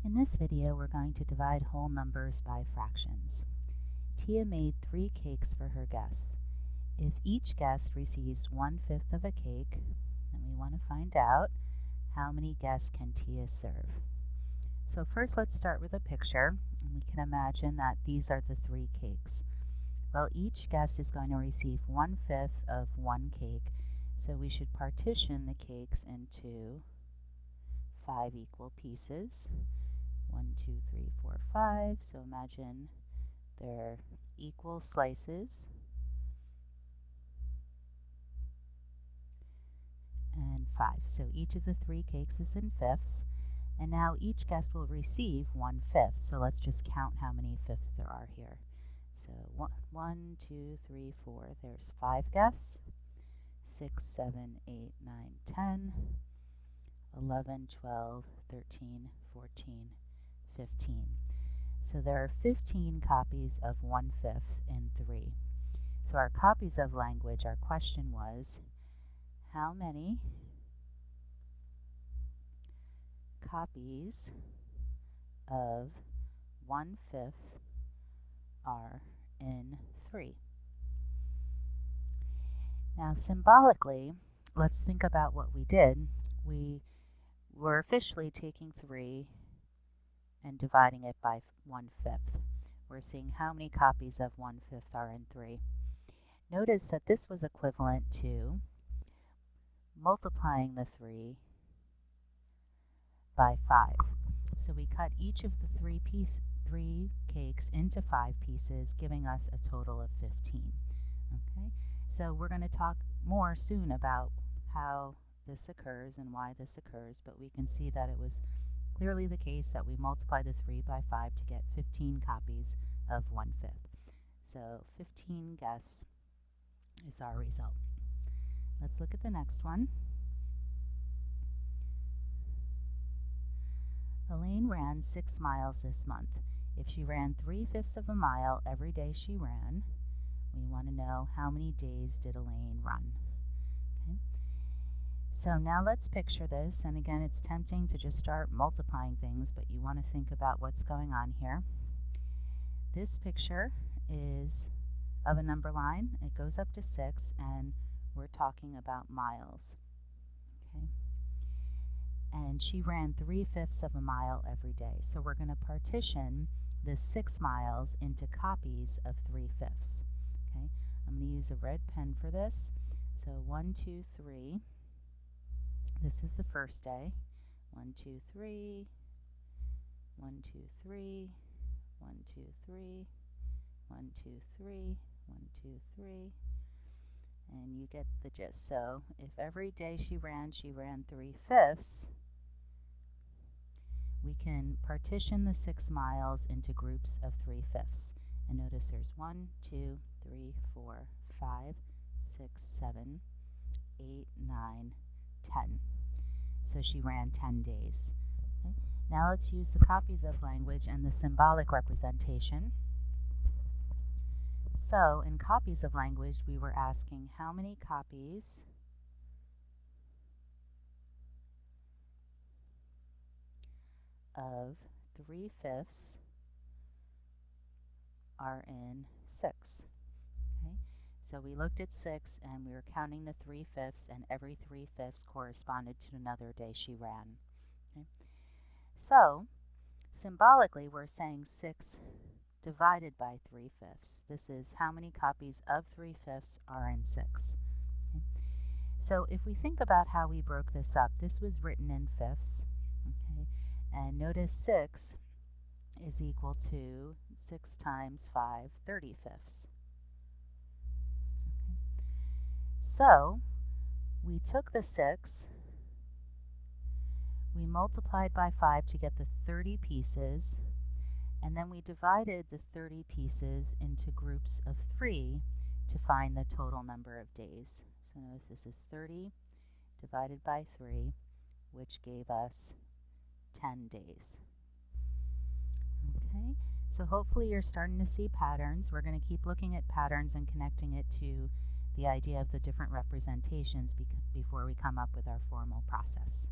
In this video, we're going to divide whole numbers by fractions. Tia made 3 cakes for her guests. If each guest receives 1/5 of a cake, then we want to find out how many guests can Tia serve. So first let's start with a picture, and we can imagine that these are the 3 cakes. Well, each guest is going to receive 1/5 of 1 cake, so we should partition the cakes into 5 equal pieces. 1, 2, 3, 4, 5. So imagine they're equal slices. And 5. So each of the 3 cakes is in fifths. And now each guest will receive 1/5. So let's just count how many fifths there are here. So 1, 2, 3, 4. There's 5 guests. 6, 7, 8, 9, 10, 11, 12, 13, 14, 15. So there are 15 copies of 1/5 in 3. So our copies of language, our question was, how many copies of 1/5 are in 3? Now symbolically, let's think about what we did. We were officially taking 3 and dividing it by 1/5. We're seeing how many copies of 1/5 are in 3. Notice that this was equivalent to multiplying the 3 by 5. So we cut each of the 3 cakes into 5 pieces, giving us a total of 15. Okay, so we're going to talk more soon about how this occurs and why this occurs, but we can see that it was clearly the case that we multiply the 3 by 5 to get 15 copies of 1/5. So 15 guests is our result. Let's look at the next one. Elaine ran 6 miles this month. If she ran 3/5 of a mile every day she ran, we want to know how many days did Elaine run. Okay. So now let's picture this, and again it's tempting to just start multiplying things, but you want to think about what's going on here. This picture is of a number line. It goes up to 6, and we're talking about miles. Okay. And she ran 3/5 of a mile every day. So we're going to partition the 6 miles into copies of 3/5. Okay. I'm going to use a red pen for this. So 1, 2, 3. This is the first day. 1, 2, 3. 1, 2, 3. 1, 2, 3. 1, 2, 3. 1, 2, 3. And you get the gist. So if every day she ran 3/5, we can partition the 6 miles into groups of 3/5. And notice there's 1, 2, 3, 4, 5, 6, 7, 8, 9, 10. So she ran 10 days. Okay. Now let's use the copies of language and the symbolic representation. So in copies of language, we were asking how many copies of 3/5 are in 6. Okay. So we looked at 6 and we were counting the 3/5, and every 3/5 corresponded to another day she ran. Okay. So symbolically, we're saying 6 divided by 3/5. This is how many copies of 3/5 are in 6. Okay. So if we think about how we broke this up, this was written in fifths. Okay. And notice 6 is equal to 6 times 5, 30/5. Okay. So we took the 6, we multiplied by 5 to get the 30 pieces, and then we divided the 30 pieces into groups of 3 to find the total number of days. So notice this is 30 divided by 3, which gave us 10 days. Okay, so hopefully you're starting to see patterns. We're going to keep looking at patterns and connecting it to the idea of the different representations before we come up with our formal process.